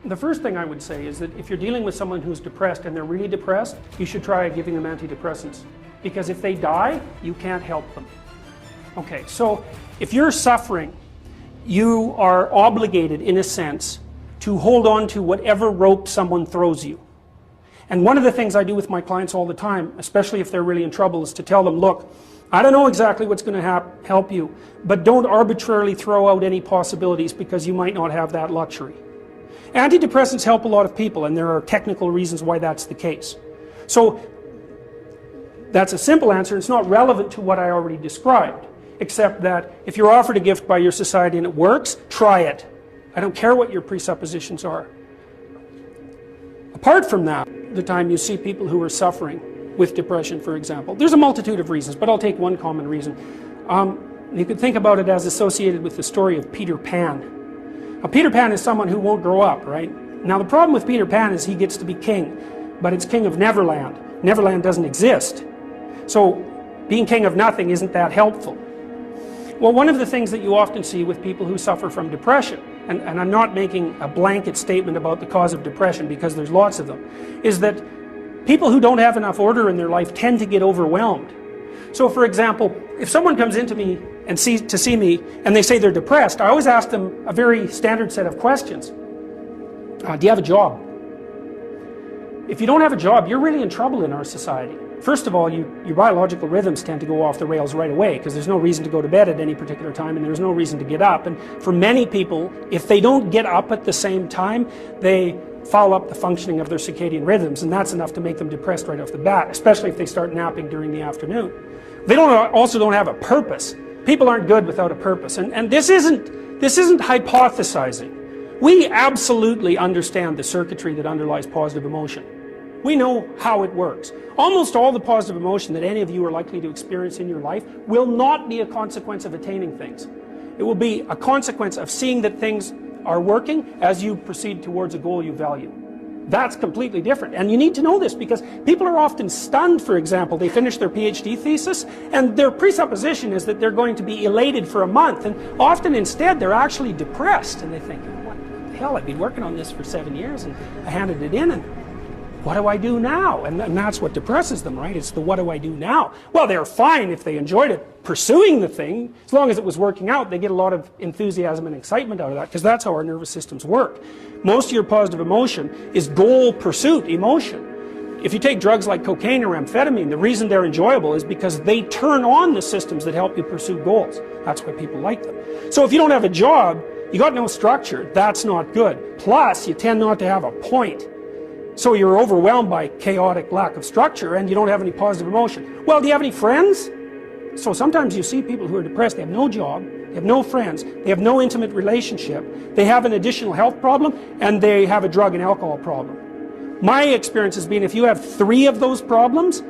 The first thing I would say is that if you're dealing with someone who's depressed and they're really depressed, you should try giving them antidepressants. Because if they die, you can't help them. Okay, so if you're suffering, you are obligated, in a sense, to hold on to whatever rope someone throws you. And one of the things I do with my clients all the time, especially if they're really in trouble, is to tell them, look, I don't know exactly what's going to help you, but don't arbitrarily throw out any possibilities because you might not have that luxury. Antidepressants help a lot of people, and there are technical reasons why that's the case. So that's a simple answer. It's not relevant to what I already described, except that if you're offered a gift by your society and it works, try it. I don't care what your presuppositions are. Apart from that, the time you see people who are suffering with depression, for example, there's a multitude of reasons, but I'll take one common reason. You could think about it as associated with the story of Peter Pan. Now, Peter Pan is someone who won't grow up, right? Now, the problem with Peter Pan is he gets to be king, but it's king of Neverland. Neverland doesn't exist. So, being king of nothing isn't that helpful. Well, one of the things that you often see with people who suffer from depression, and I'm not making a blanket statement about the cause of depression because there's lots of them, is that people who don't have enough order in their life tend to get overwhelmed. So, for example, if someone comes into me and to see me and they say they're depressed, I always ask them a very standard set of questions. Do you have a job? If you don't have a job, you're really in trouble in our society. First of all, your biological rhythms tend to go off the rails right away because there's no reason to go to bed at any particular time and there's no reason to get up. And for many people, if they don't get up at the same time, they foul up the functioning of their circadian rhythms, and that's enough to make them depressed right off the bat, especially if they start napping during the afternoon. They also don't have a purpose. People aren't good without a purpose, and this isn't hypothesizing. We absolutely understand the circuitry that underlies positive emotion. We know how it works. Almost all the positive emotion that any of you are likely to experience in your life will not be a consequence of attaining things. It will be a consequence of seeing that things are working as you proceed towards a goal you value. That's completely different, and you need to know this because people are often stunned. For example, they finish their PhD thesis and their presupposition is that they're going to be elated for a month, and often instead they're actually depressed, and they think, what the hell, I've been working on this for 7 years and I handed it in, and what do I do now? And that's what depresses them, right? It's the what do I do now? Well, they're fine if they enjoyed it, pursuing the thing. As long as it was working out, they get a lot of enthusiasm and excitement out of that because that's how our nervous systems work. Most of your positive emotion is goal pursuit emotion. If you take drugs like cocaine or amphetamine, the reason they're enjoyable is because they turn on the systems that help you pursue goals. That's why people like them. So if you don't have a job, you got no structure, that's not good. Plus, you tend not to have a point. So you're overwhelmed by chaotic lack of structure and you don't have any positive emotion. Well, do you have any friends? So sometimes you see people who are depressed, they have no job, they have no friends, they have no intimate relationship, they have an additional health problem, and they have a drug and alcohol problem. My experience has been if you have 3 of those problems,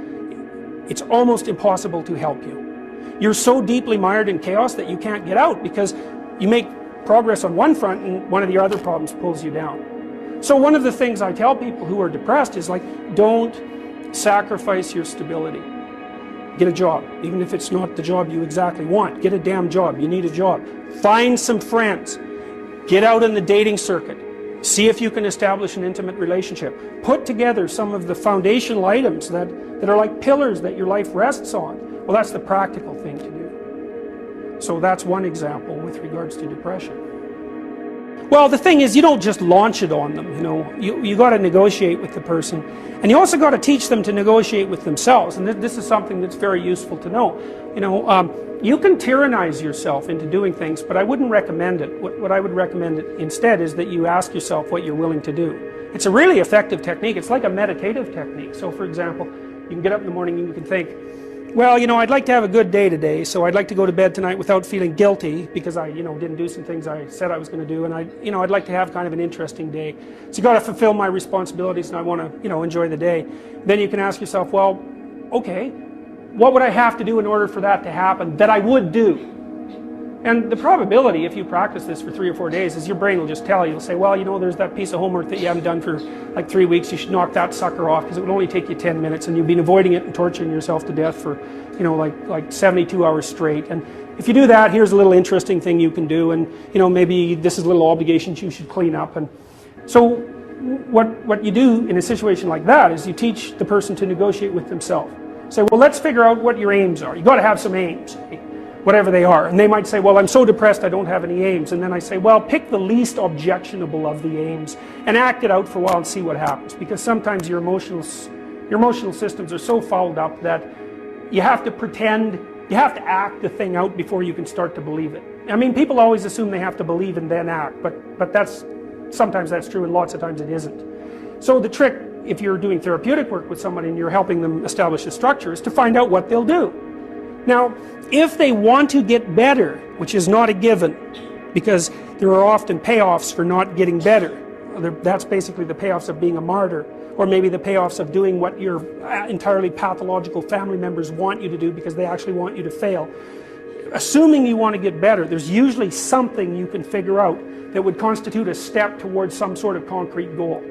it's almost impossible to help you. You're so deeply mired in chaos that you can't get out because you make progress on one front and one of the other problems pulls you down. So one of the things I tell people who are depressed is like, don't sacrifice your stability. Get a job, even if it's not the job you exactly want. Get a damn job, you need a job. Find some friends. Get out in the dating circuit. See if you can establish an intimate relationship. Put together some of the foundational items that are like pillars that your life rests on. Well, that's the practical thing to do. So that's one example with regards to depression. Well, the thing is, you don't just launch it on them, you know. You got to negotiate with the person. And you also got to teach them to negotiate with themselves. And this is something that's very useful to know. You know, you can tyrannize yourself into doing things, but I wouldn't recommend it. What I would recommend instead is that you ask yourself what you're willing to do. It's a really effective technique. It's like a meditative technique. So, for example, you can get up in the morning and you can think, well, you know, I'd like to have a good day today, so I'd like to go to bed tonight without feeling guilty because I, you know, didn't do some things I said I was going to do, and I'd like to have kind of an interesting day. So you got to fulfill my responsibilities, and I want to, you know, enjoy the day. Then you can ask yourself, well, okay, what would I have to do in order for that to happen that I would do? And the probability, if you practice this for 3 or 4 days, is your brain will just tell you. It'll say, well, you know, there's that piece of homework that you haven't done for like 3 weeks. You should knock that sucker off because it would only take you 10 minutes and you've been avoiding it and torturing yourself to death for, you know, like 72 hours straight. And if you do that, here's a little interesting thing you can do. And, you know, maybe this is little obligations you should clean up. And So what you do in a situation like that is you teach the person to negotiate with themselves. Say, well, let's figure out what your aims are. You've got to have some aims, whatever they are. And they might say, well, I'm so depressed I don't have any aims. And then I say, well, pick the least objectionable of the aims and act it out for a while and see what happens. Because sometimes your emotional systems are so fouled up that you have to pretend, you have to act the thing out before you can start to believe it. I mean, people always assume they have to believe and then act, but sometimes that's true and lots of times it isn't. So the trick, if you're doing therapeutic work with somebody and you're helping them establish a structure, is to find out what they'll do. Now, if they want to get better, which is not a given, because there are often payoffs for not getting better. That's basically the payoffs of being a martyr, or maybe the payoffs of doing what your entirely pathological family members want you to do because they actually want you to fail. Assuming you want to get better, there's usually something you can figure out that would constitute a step towards some sort of concrete goal.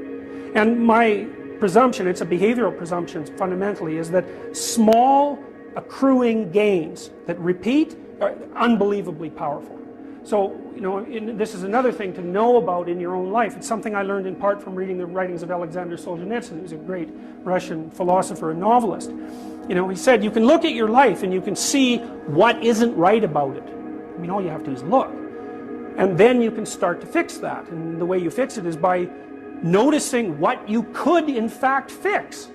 And my presumption, it's a behavioral presumption fundamentally, is that small accruing gains that repeat are unbelievably powerful. So, you know, this is another thing to know about in your own life. It's something I learned in part from reading the writings of Alexander Solzhenitsyn, who's a great Russian philosopher and novelist. You know, he said, you can look at your life and you can see what isn't right about it. I mean, all you have to do is look. And then you can start to fix that. And the way you fix it is by noticing what you could in fact fix.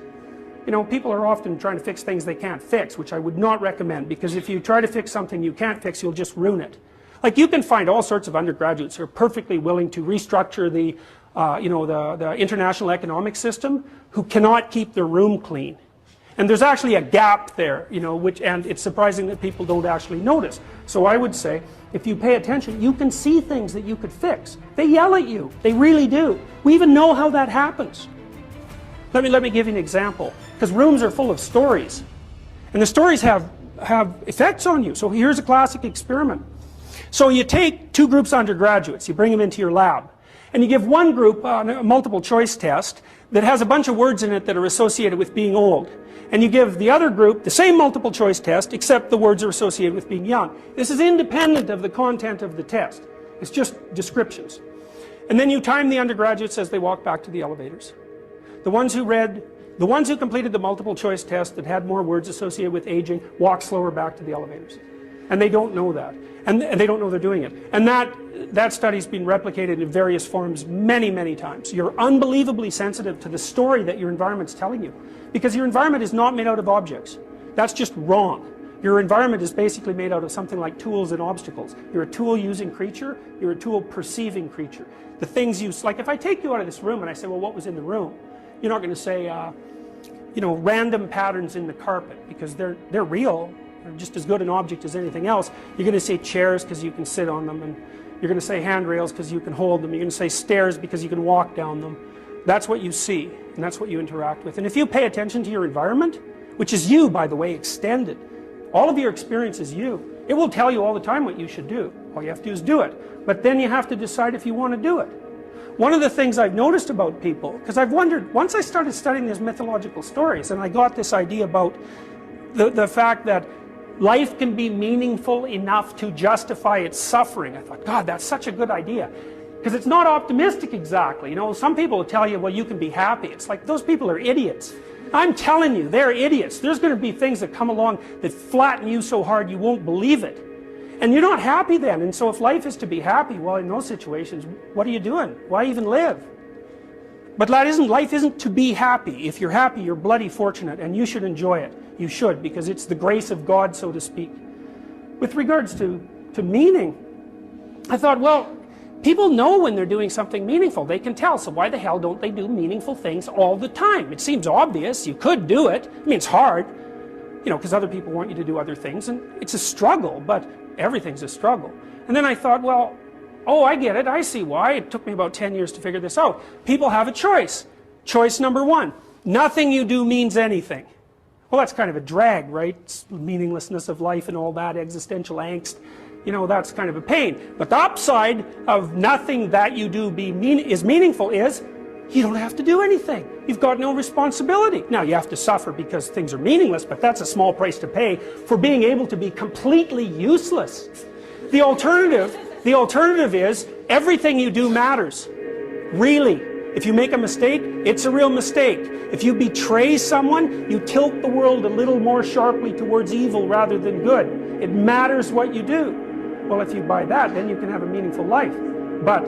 You know, people are often trying to fix things they can't fix, which I would not recommend, because if you try to fix something you can't fix, you'll just ruin it. Like, you can find all sorts of undergraduates who are perfectly willing to restructure the, the international economic system, who cannot keep their room clean. And there's actually a gap there, you know, and it's surprising that people don't actually notice. So I would say, if you pay attention, you can see things that you could fix. They yell at you. They really do. We even know how that happens. Let me give you an example. Because rooms are full of stories. And the stories have effects on you. So here's a classic experiment. So you take two groups of undergraduates, you bring them into your lab, and you give one group a multiple choice test that has a bunch of words in it that are associated with being old. And you give the other group the same multiple choice test, except the words are associated with being young. This is independent of the content of the test. It's just descriptions. And then you time the undergraduates as they walk back to the elevators. The ones who completed the multiple choice test that had more words associated with aging walk slower back to the elevators. And they don't know that. And they don't know they're doing it. And that study's been replicated in various forms many, many times. You're unbelievably sensitive to the story that your environment's telling you. Because your environment is not made out of objects. That's just wrong. Your environment is basically made out of something like tools and obstacles. You're a tool-using creature. You're a tool-perceiving creature. The things you... Like, if I take you out of this room and I say, well, what was in the room? You're not going to say, you know, random patterns in the carpet, because they're real. They're just as good an object as anything else. You're going to say chairs because you can sit on them, and you're going to say handrails because you can hold them. You're going to say stairs because you can walk down them. That's what you see, and that's what you interact with. And if you pay attention to your environment, which is you, by the way, extended, all of your experience is you. It will tell you all the time what you should do. All you have to do is do it. But then you have to decide if you want to do it. One of the things I've noticed about people, because I've wondered, once I started studying these mythological stories, and I got this idea about the fact that life can be meaningful enough to justify its suffering. I thought, God, that's such a good idea. Because it's not optimistic exactly. You know, some people will tell you, well, you can be happy. It's like, those people are idiots. I'm telling you, they're idiots. There's going to be things that come along that flatten you so hard you won't believe it. And you're not happy then. And so if life is to be happy, well, in those situations, what are you doing? Why even live? But life isn't to be happy. If you're happy, you're bloody fortunate, and you should enjoy it. You should, because it's the grace of God, so to speak. With regards to meaning, I thought, well, people know when they're doing something meaningful. They can tell, so why the hell don't they do meaningful things all the time? It seems obvious. You could do it. I mean, it's hard, you know, because other people want you to do other things, and it's a struggle, but everything's a struggle. And then I thought, well, oh, I get it. I see why. It took me about 10 years to figure this out. People have a choice. Choice number one. Nothing you do means anything. Well, that's kind of a drag, right? It's meaninglessness of life and all that, existential angst. You know, that's kind of a pain. But the upside of nothing that you do is meaningful is you don't have to do anything. You've got no responsibility. Now, you have to suffer because things are meaningless, but that's a small price to pay for being able to be completely useless. The alternative is everything you do matters. Really. If you make a mistake, it's a real mistake. If you betray someone, you tilt the world a little more sharply towards evil rather than good. It matters what you do. Well, if you buy that, then you can have a meaningful life. But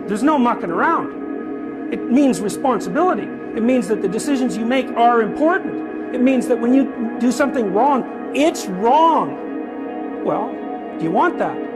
there's no mucking around. It means responsibility. It means that the decisions you make are important. It means that when you do something wrong, it's wrong. Well, do you want that?